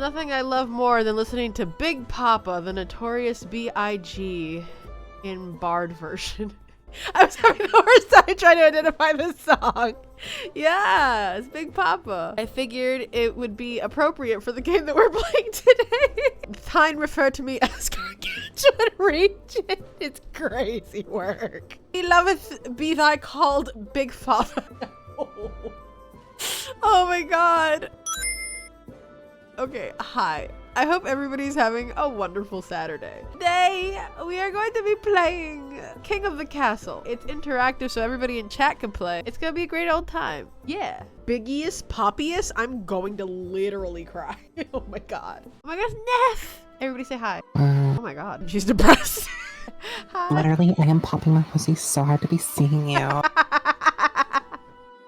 nothing I love more than listening to Big Poppa, the notorious B.I.G. in Bard version. I was having the worst time trying to identify this song. Yeah, it's Big Poppa. I figured it would be appropriate for the game that we're playing today. Tyne referred to me as Gargantuan region. It's crazy work. He loveth be thy called Big Father. Oh my god. Okay, hi. I hope everybody's having a wonderful Saturday. Today, we are going to be playing King of the Castle. It's interactive, so everybody in chat can play. It's gonna be a great old time. Yeah. Biggiest, poppiest, I'm going to literally cry. Oh my god. Oh my gosh, Neff! Everybody say hi. Oh my god, she's depressed. Hi. Literally, I am popping my pussy so hard to be seeing you.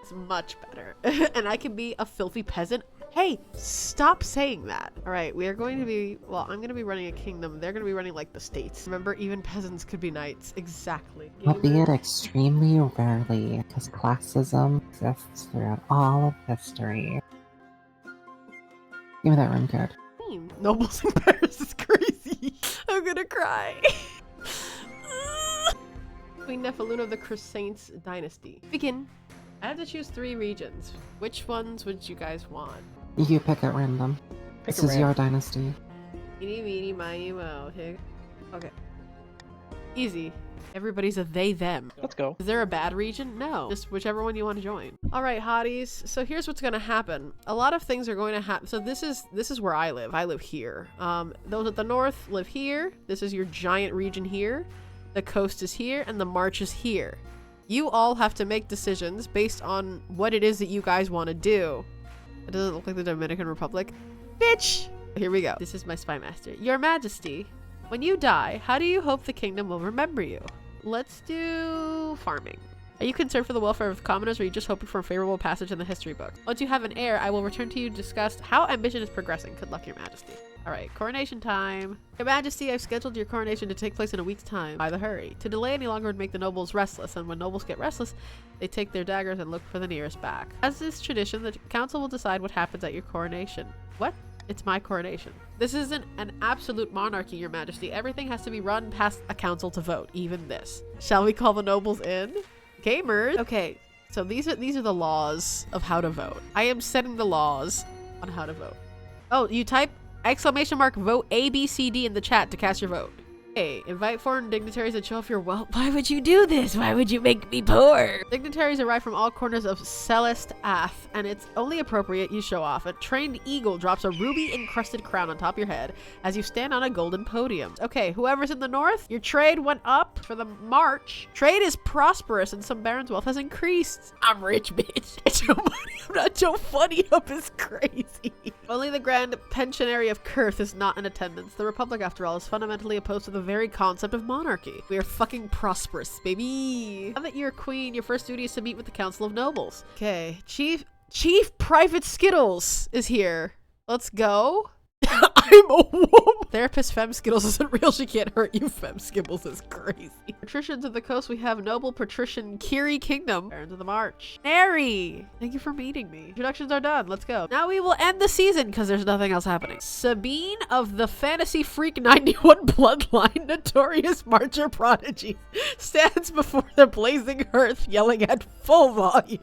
It's much better. And I can be a filthy peasant. Hey, stop saying that. All right, we are going to be, well, I'm going to be running a kingdom. They're going to be running like the states. Remember, even peasants could be knights. Exactly. Albeit extremely rarely, because classism exists throughout all of history. Give me that room code. Nobles in Paris is crazy. I'm gonna cry. Queen Nephaluna of the Crusaints dynasty. Begin. I have to choose 3 regions. Which ones would you guys want? You pick at random. This is your dynasty. Eeny, meeny, miny, moe. Okay. Easy. Everybody's a they, them. Let's go. Is there a bad region? No. Just whichever one you want to join. All right, hotties. So here's what's going to happen. A lot of things are going to happen. So this is where I live. I live here. Those at the north live here. This is your giant region here. The coast is here and the march is here. You all have to make decisions based on what it is that you guys want to do. It doesn't look like the Dominican Republic. Bitch! Here we go. This is my spy master. Your Majesty, when you die, how do you hope the kingdom will remember you? Let's do farming. Are you concerned for the welfare of commoners, or are you just hoping for a favorable passage in the history book? Once you have an heir, I will return to you to discuss how ambition is progressing. Good luck, Your Majesty. All right, coronation time. Your Majesty, I've scheduled your coronation to take place in a week's time. By the hurry. To delay any longer would make the nobles restless, and when nobles get restless, they take their daggers and look for the nearest back. As is tradition, the council will decide what happens at your coronation. What? It's my coronation. This isn't an absolute monarchy, Your Majesty. Everything has to be run past a council to vote, even this. Shall we call the nobles in? Gamers. Okay, so these are the laws of how to vote. I am setting the laws on how to vote. Oh, you type exclamation mark vote ABCD in the chat to cast your vote. Hey, invite foreign dignitaries and show off your wealth. Why would you do this? Why would you make me poor? Dignitaries arrive from all corners of Celeste Ath, and it's only appropriate you show off. A trained eagle drops a ruby-encrusted crown on top of your head as you stand on a golden podium. Okay, whoever's in the north, your trade went up for the march. Trade is prosperous and some barons' wealth has increased. I'm rich, bitch. I'm not so funny up is crazy. Only the Grand Pensionary of Kurth is not in attendance. The Republic, after all, is fundamentally opposed to the very concept of monarchy. We are fucking prosperous, baby. Now that you're queen, your first duty is to meet with the Council of Nobles. Okay, Chief Private Skittles is here. Let's go. I'm a woman. Therapist Fem Skittles isn't real. She can't hurt you. Fem Skittles is crazy. Patricians of the coast, we have noble patrician Kiri Kingdom. Barons of the March. Nary! Thank you for meeting me. Introductions are done. Let's go. Now we will end the season because there's nothing else happening. Sabine of the Fantasy Freak 91 bloodline, notorious marcher prodigy, stands before the blazing hearth yelling at full volume.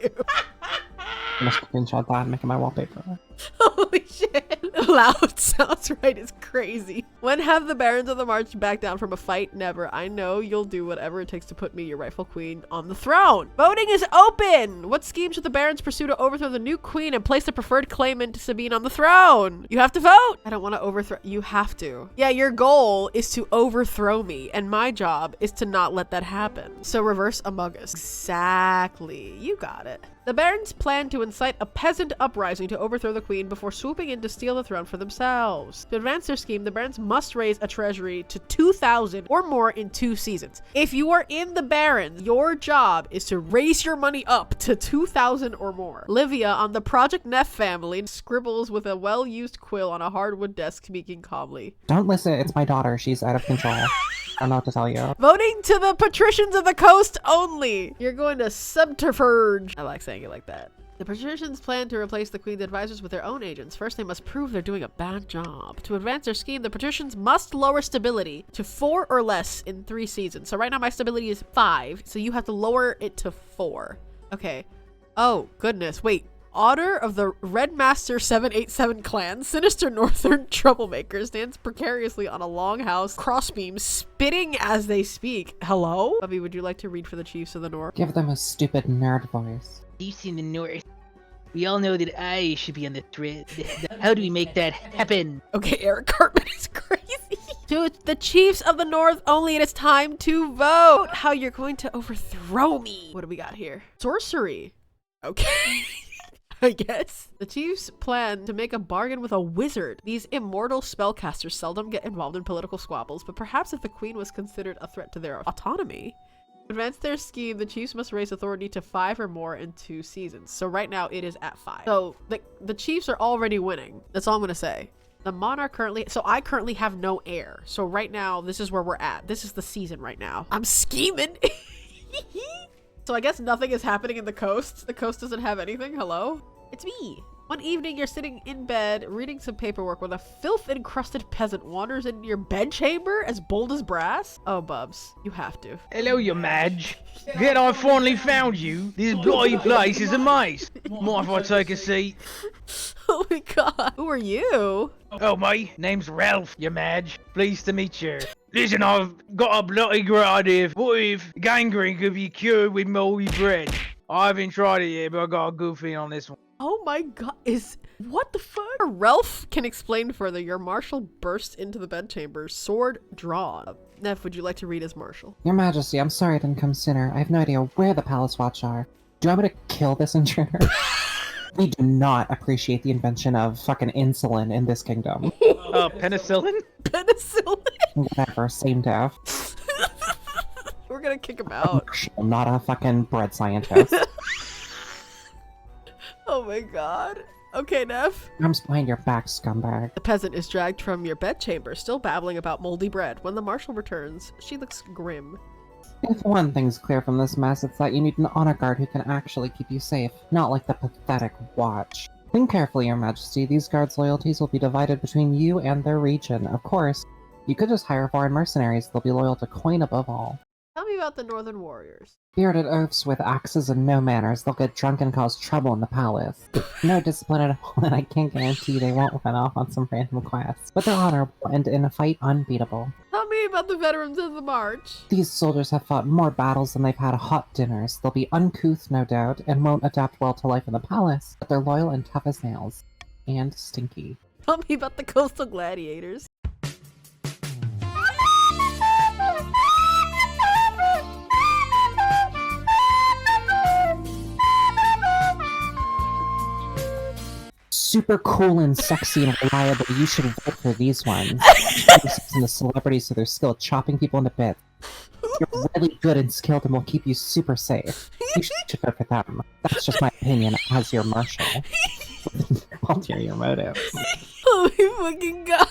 I'm gonna screenshot that and make it my wallpaper. Holy shit. Loud sounds right is crazy. When have the barons of the march back down from a fight? Never. I know you'll do whatever it takes to put me, your rightful queen, on the throne. Voting is open. What scheme should the barons pursue to overthrow the new queen and place the preferred claimant Sabine on the throne? You have to vote. I don't want to overthrow. You have to. Yeah, your goal is to overthrow me, and my job is to not let that happen. So reverse Among Us. Exactly. You got it. The barons plan to incite a peasant uprising to overthrow the queen before swooping in to steal the throne for themselves. To advance their scheme, the barons must raise a treasury to 2,000 or more in 2 seasons. If you are in the barons, your job is to raise your money up to 2,000 or more. Livia on the Project Neff family scribbles with a well-used quill on a hardwood desk, speaking calmly. Don't listen, it's my daughter. She's out of control. I don't know what to tell you. Voting to the patricians of the coast only. You're going to subterfuge. I like saying it like that. The patricians plan to replace the queen's advisors with their own agents. First, they must prove they're doing a bad job. To advance their scheme, the patricians must lower stability to 4 or less in 3 seasons. So right now my stability is 5, so you have to lower it to 4. Okay. Oh, goodness. Wait. Otter of the Red Master 787 clan, sinister northern troublemaker, stands precariously on a longhouse crossbeam, spitting as they speak. Hello? Bubby, would you like to read for the chiefs of the north? Give them a stupid nerd voice. Chiefs in the north. We all know that I should be on the thread. How do we make that happen? Okay, Eric Cartman is crazy. To the chiefs of the north only, it is time to vote. How you're going to overthrow me. What do we got here? Sorcery. Okay. I guess. The chiefs plan to make a bargain with a wizard. These immortal spellcasters seldom get involved in political squabbles, but perhaps if the queen was considered a threat to their autonomy. To advance their scheme, the chiefs must raise authority to 5 or more in 2 seasons. So right now it is at 5. So the chiefs are already winning. That's all I'm gonna say. The monarch I currently have no heir. So right now, this is where we're at. This is the season right now. I'm scheming. So I guess nothing is happening in the coast. The coast doesn't have anything. Hello? It's me. One evening, you're sitting in bed, reading some paperwork when a filth-encrusted peasant wanders into your bedchamber as bold as brass. Oh, Bubs, you have to. Hello, your Madge. Good, I finally found you. This bloody place is a maze. Mind if I take a seat? Oh my god. Who are you? Oh, mate. Name's Ralph, your Madge. Pleased to meet you. Listen, I've got a bloody great idea. What if gangrene could be cured with moldy bread? I haven't tried it yet, but I got a good feeling on this one. Oh my god, what the fuck? Ralph can explain further. Your marshal bursts into the bedchamber, sword drawn. Neff, would you like to read as marshal? Your Majesty, I'm sorry I didn't come sooner. I have no idea where the Palace Watch are. Do you want me to kill this intruder? We do not appreciate the invention of fucking insulin in this kingdom. Penicillin? Penicillin? Whatever, same death. We're gonna kick him out. I'm not a fucking bread scientist. Oh my god. Okay, Neff. Arms behind your back, scumbag. The peasant is dragged from your bedchamber, still babbling about moldy bread. When the marshal returns, she looks grim. If one thing's clear from this mess, it's that you need an honor guard who can actually keep you safe, not like the pathetic watch. Think carefully, Your Majesty. These guards' loyalties will be divided between you and their region. Of course, you could just hire foreign mercenaries. They'll be loyal to coin above all. Tell me about the Northern Warriors. Bearded oafs with axes and no manners. They'll get drunk and cause trouble in the palace. No discipline at all, and I can't guarantee they won't run off on some random quests. But they're honorable and in a fight unbeatable. Tell me about the veterans of the march. These soldiers have fought more battles than they've had hot dinners. They'll be uncouth, no doubt, and won't adapt well to life in the palace. But they're loyal and tough as nails. And stinky. Tell me about the coastal gladiators. Super cool and sexy and reliable. You should vote for these ones. And the celebrities to their skill chopping people into bits. You're really good and skilled and will keep you super safe. You should vote for them. That's just my opinion as your marshal. Ulterior motive. Oh my fucking god.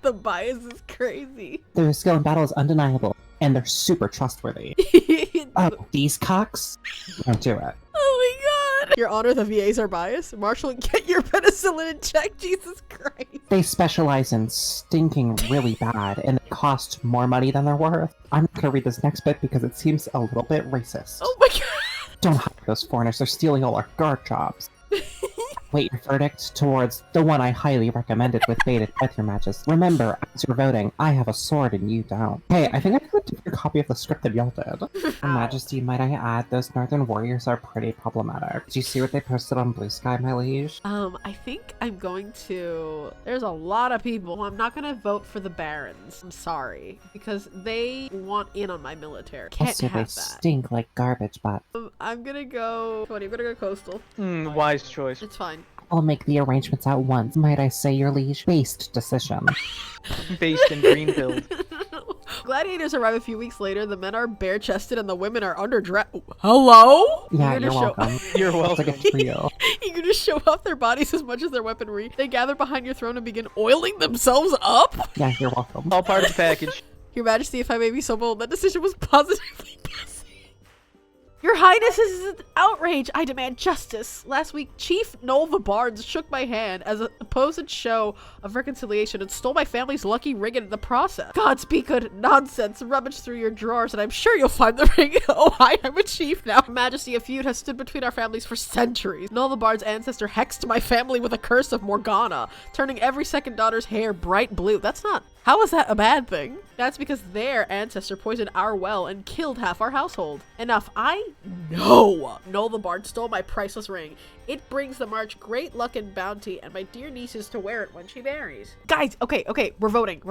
The bias is crazy. Their skill in battle is undeniable, and they're super trustworthy. Oh, these cocks? Don't do it. Oh my god. Your Honor, the VAs are biased. Marshal, get your penicillin in check. Jesus Christ. They specialize in stinking really bad, and they cost more money than they're worth. I'm not gonna read this next bit because it seems a little bit racist. Oh my god. Don't hire those foreigners, they're stealing all our guard jobs. Wait your verdict towards the one I highly recommended with bated breath, Your Majesty. Remember, as you're voting, I have a sword and you don't. Hey, I think I got a different copy of the script than y'all did. Your Majesty, might I add, those Northern Warriors are pretty problematic. Did you see what they posted on Blue Sky, my liege? I think I'm going to... There's a lot of people. I'm not gonna vote for the Barons. I'm sorry. Because they want in on my military. Can't Also, have they that. stink like garbage, but I'm gonna go... I'm gonna go coastal. Wise choice. It's fine. I'll make the arrangements at once. Might I say, your liege? Based decision. Based in Greenfield. Gladiators arrive a few weeks later. The men are bare-chested and the women are underdressed. Hello? Yeah, you're welcome. You're It's like welcome. a trio. You can just show off their bodies as much as their weaponry. They gather behind your throne and begin oiling themselves up. Yeah, you're welcome. All part of the package. Your Majesty, if I may be so bold, that decision was positively passing. Your Highness, this is an outrage. I demand justice. Last week, Chief Noel the Bard shook my hand as a supposed show of reconciliation and stole my family's lucky ring in the process. God speak good nonsense. Rummage through your drawers and I'm sure you'll find the ring. Oh, I'm a chief now. Majesty, a feud has stood between our families for centuries. Noel the Bard's ancestor hexed my family with a curse of Morgana, turning every second daughter's hair bright blue. That's not... How is that a bad thing? That's because their ancestor poisoned our well and killed half our household. Enough. I know Noel the Bard stole my priceless ring. It brings the march great luck and bounty, and my dear niece is to wear it when she marries. Guys, okay, we're voting.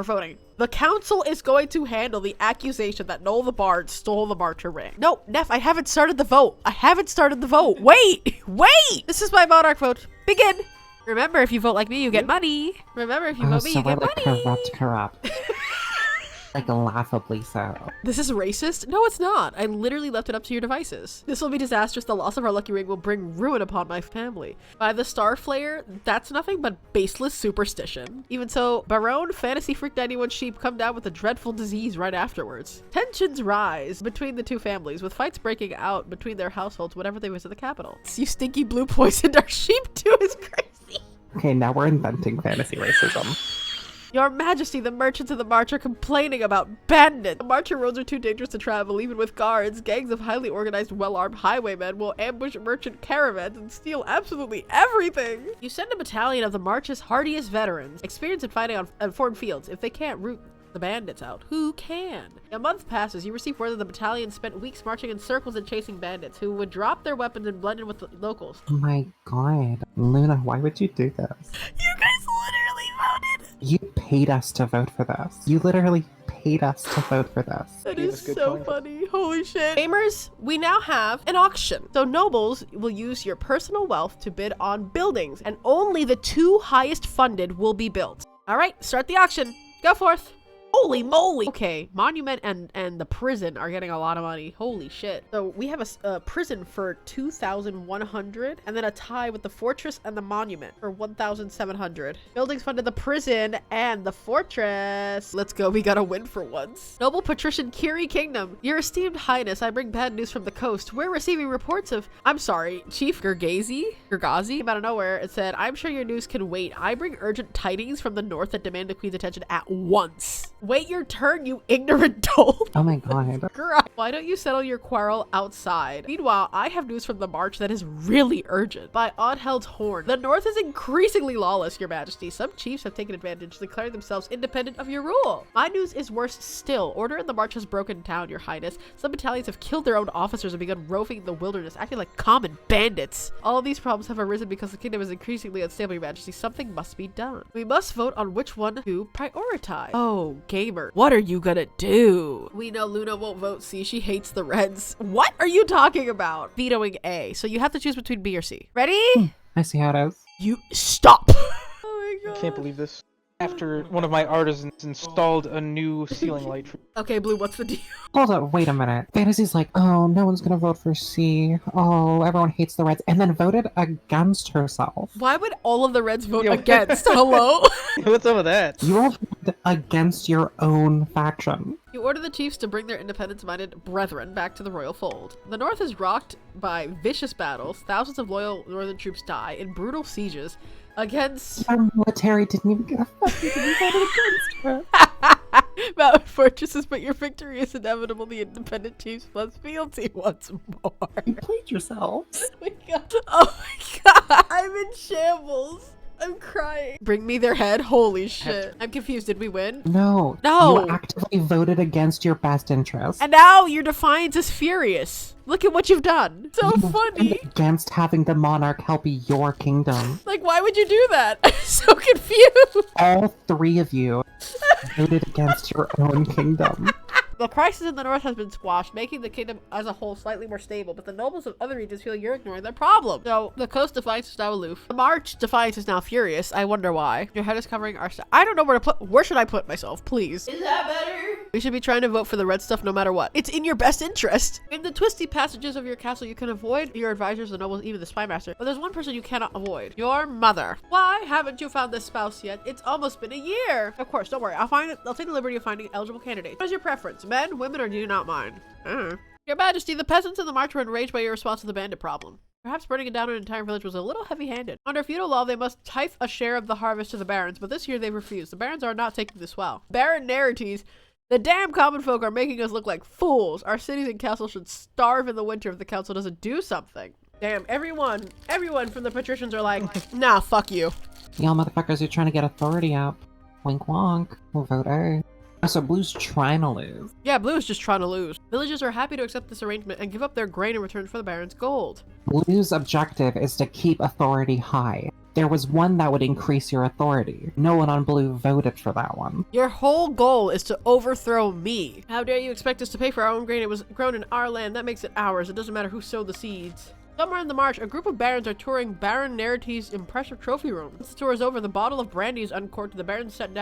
The council is going to handle the accusation that Noel the Bard stole the marcher ring. No, Neff, I haven't started the vote. Wait! This is my monarch vote. Begin! Remember, if you vote like me, you get money. Remember, if you vote me, you get money. Corrupt. Like laughably so. This is racist? No, it's not. I literally left it up to your devices. This will be disastrous. The loss of our lucky ring will bring ruin upon my family. By the Star Flayer, that's nothing but baseless superstition. Even so, Baron Fantasy Freak 91 Sheep come down with a dreadful disease right afterwards. Tensions rise between the two families, with fights breaking out between their households whenever they visit the capital. You stinky blue poisoned our sheep too is crazy. Okay, now we're inventing fantasy racism. Your Majesty, the merchants of the march are complaining about bandits. The marcher roads are too dangerous to travel, even with guards. Gangs of highly organized, well-armed highwaymen will ambush merchant caravans and steal absolutely everything. You send a battalion of the march's hardiest veterans, experienced in fighting on foreign fields. If they can't root the bandits out, who can? A month passes. You receive word that the battalion spent weeks marching in circles and chasing bandits who would drop their weapons and blend in with the locals. Oh my god. Luna, why would you do this? You guys literally voted. You paid us to vote for this. You literally paid us to vote for this. That is so funny. Holy shit. Gamers, we now have an auction. So nobles will use your personal wealth to bid on buildings, and only the 2 highest funded will be built. All right, start the auction. Go forth. Holy moly. Okay, monument and the prison are getting a lot of money. Holy shit. So we have a prison for 2,100 and then a tie with the fortress and the monument for 1,700. Buildings funded the prison and the fortress. Let's go. We gotta win for once. Noble Patrician Kiri Kingdom. Your esteemed highness, I bring bad news from the coast. We're receiving reports of... I'm sorry, Chief Gergazi came out of nowhere and said, I'm sure your news can wait. I bring urgent tidings from the north that demand the queen's attention at once. Wait your turn, you ignorant dolt. Oh my god. Girl, why don't you settle your quarrel outside? Meanwhile, I have news from the march that is really urgent. By Oddheld's horn, the north is increasingly lawless, your majesty. Some chiefs have taken advantage, declaring themselves independent of your rule. My news is worse still. Order in the march has broken down, your highness. Some battalions have killed their own officers and begun roving the wilderness, acting like common bandits. All of these problems have arisen because the kingdom is increasingly unstable, your majesty. Something must be done. We must vote on which one to prioritize. Oh, gamer, what are you gonna do? We know Luna won't vote C. She hates the Reds. What are you talking about? Vetoing A. So you have to choose between B or C. Ready? I see how it is. You stop. Oh my god. I can't believe this. After one of my artisans installed a new ceiling light. Okay, Blue, what's the deal? Hold up, wait a minute. Fantasy's like, oh, no one's gonna vote for C. Oh, everyone hates the Reds. And then voted against herself. Why would all of the Reds vote against? Hello? What's up with that? You all voted against your own faction. You order the chiefs to bring their independence-minded brethren back to the royal fold. The north is rocked by vicious battles. Thousands of loyal northern troops die in brutal sieges against... Our military didn't even get a fucking voted against her. Mountain fortresses, but your victory is inevitable. The independent chiefs must fealty once more. You played yourselves. Oh my god. Oh my god. I'm in shambles. I'm crying. Bring me their head? Holy shit. I'm confused. Did we win? No. No. You actively voted against your best interest. And now your defiance is furious. Look at what you've done. So You funny. voted against having the monarch help your kingdom. Like, why would you do that? I'm so confused. All 3 of you voted against your own kingdom. The crisis in the north has been squashed, making the kingdom as a whole slightly more stable, but the nobles of other regions feel you're ignoring their problem. So, the coast defiance is now aloof. The march defiance is now furious. I wonder why. Your head is covering our stuff. I don't know where to put- where should I put myself, please? Is that better? We should be trying to vote for the red stuff no matter what. It's in your best interest. In the twisty passages of your castle, you can avoid your advisors, the nobles, even the spy master. But there's one person you cannot avoid. Your mother. Why haven't you found this spouse yet? It's almost been a year. Of course, don't worry. I'll take the liberty of finding eligible candidates. What is your preference? Men, women, or do you not mind? Your Majesty, the peasants in the march were enraged by your response to the bandit problem. Perhaps burning down an entire village was a little heavy-handed. Under feudal law, they must tithe a share of the harvest to the barons, but this year they've refused. The barons are not taking this well. Baron Narites, the damn common folk are making us look like fools. Our cities and castles should starve in the winter if the council doesn't do something. Damn, everyone from the patricians are like, nah, fuck you. Y'all motherfuckers are trying to get authority up. Wink wonk. We'll vote A. So Blue's trying to lose. Yeah, Blue is just trying to lose. Villagers are happy to accept this arrangement and give up their grain in return for the Baron's gold. Blue's objective is to keep authority high. There was one that would increase your authority. No one on Blue voted for that one. Your whole goal is to overthrow me. How dare you expect us to pay for our own grain? It was grown in our land. That makes it ours. It doesn't matter who sowed the seeds. Somewhere in the march, a group of barons are touring Baron Narites' impressive trophy room. Once the tour is over, the bottle of brandy is uncorked and the barons settle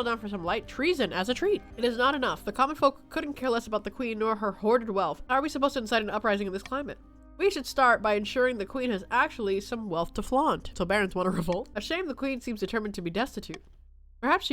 down for some light treason as a treat. It is not enough. The common folk couldn't care less about the queen nor her hoarded wealth. How are we supposed to incite an uprising in this climate? We should start by ensuring the queen has actually some wealth to flaunt. So barons want to revolt. A shame the queen seems determined to be destitute. Perhaps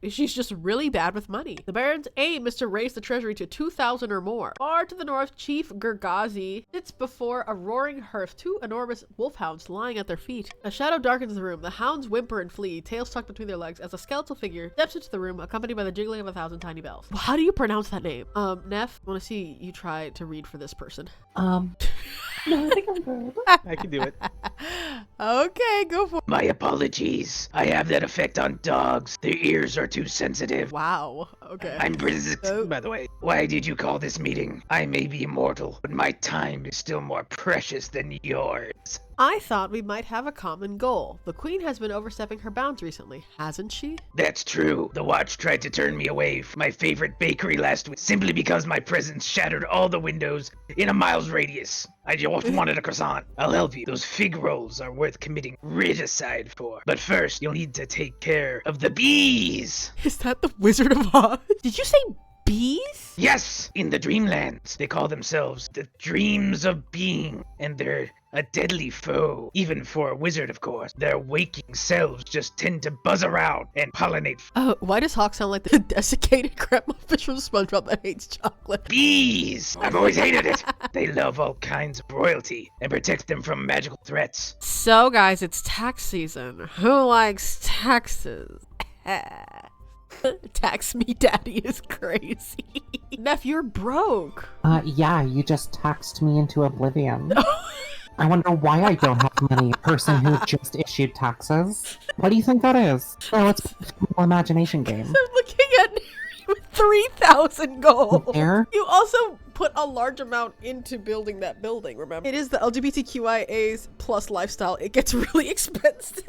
she's just really bad with money. The Baron's aim is to raise the treasury to 2,000 or more. Far to the north, Chief Gergazi sits before a roaring hearth, 2 enormous wolfhounds lying at their feet. A shadow darkens the room. The hounds whimper and flee, tails tucked between their legs, as a skeletal figure steps into the room, accompanied by the jiggling of 1,000 tiny bells. How do you pronounce that name? Neff, I want to see you try to read for this person. No, I think I'm good. I can do it. Okay, go for it. My apologies. I have that effect on dogs. Their ears are too sensitive. Wow, okay. I'm Brizit, Oh. by the way. Why did you call this meeting? I may be immortal, but my time is still more precious than yours. I thought we might have a common goal. The queen has been overstepping her bounds recently, hasn't she? That's true. The watch tried to turn me away from my favorite bakery last week simply because my presence shattered all the windows in a mile's radius. I just wanted a croissant. I'll help you. Those fig rolls are worth committing regicide for. But first, you'll need to take care of the bees. Is that the Wizard of Oz? Did you say bees? Yes, in the Dreamlands, they call themselves the Dreams of Being, and they're a deadly foe, even for a wizard, of course. Their waking selves just tend to buzz around and pollinate. Oh, why does Hawk sound like the desiccated grandma fish from SpongeBob that hates chocolate? Bees! I've always hated it. They love all kinds of royalty and protect them from magical threats. So, guys, it's tax season. Who likes taxes? Tax me daddy is crazy. Neff, you're broke. Yeah, you just taxed me into oblivion. I wonder why I don't have money, person who just issued taxes. What do you think that is? Oh, it's a imagination game. I'm looking at Neri with 3,000 gold. There? You also put a large amount into building that building, remember? It is the LGBTQIAs plus lifestyle. It gets really expensive.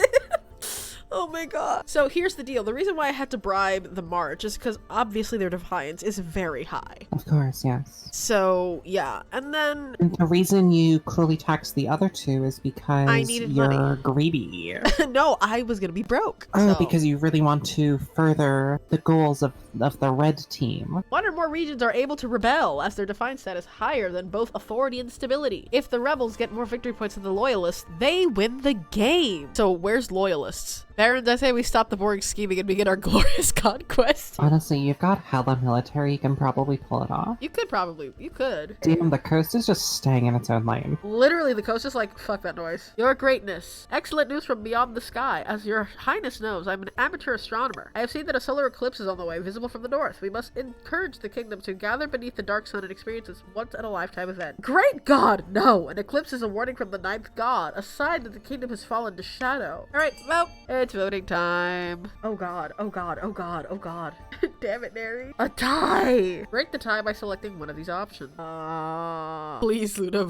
Oh my god. So here's the deal. The reason why I had to bribe the march is because obviously their defiance is very high. Of course, yes. So yeah, and then And the reason you clearly taxed the other two is because I needed you're money. Greedy. no, I was gonna be broke. Oh, so. because you really want to further the goals of the red team. One or more regions are able to rebel as their defiance status higher than both authority and stability. If the rebels get more victory points than the loyalists, they win the game. So where's loyalists? Barons, I say we stop the boring scheming and begin our glorious conquest. Honestly, you've got hella military, you can probably pull it off. You could. Damn, the coast is just staying in its own lane. Literally, the coast is like, fuck that noise. Your greatness. Excellent news from beyond the sky. As your highness knows, I'm an amateur astronomer. I have seen that a solar eclipse is on the way, visible from the north. We must encourage the kingdom to gather beneath the dark sun and experience this once-in-a-lifetime event. Great God, no! An eclipse is a warning from the ninth god, a sign that the kingdom has fallen to shadow. Alright, well, it's voting time. Oh god, oh god, oh god, oh god. Damn it, Neri. A tie! Break the tie by selecting one of these options. Please, Luna,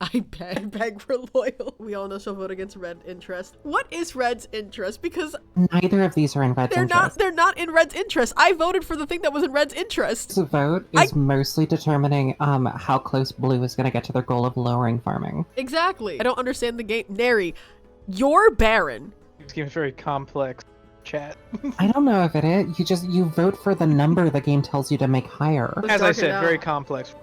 I beg for loyal. We all know she'll vote against red interest. What is red's interest? Because Neither of these are in red's interest. they're not in red's interest. I voted for the thing that was in red's interest. This vote is mostly determining how close blue is going to get to their goal of lowering farming. Exactly. I don't understand the game. Neri, you're Baron. This game's very complex, chat. I don't know if it is. You vote for the number the game tells you to make higher. As I Darken said, out. very complex.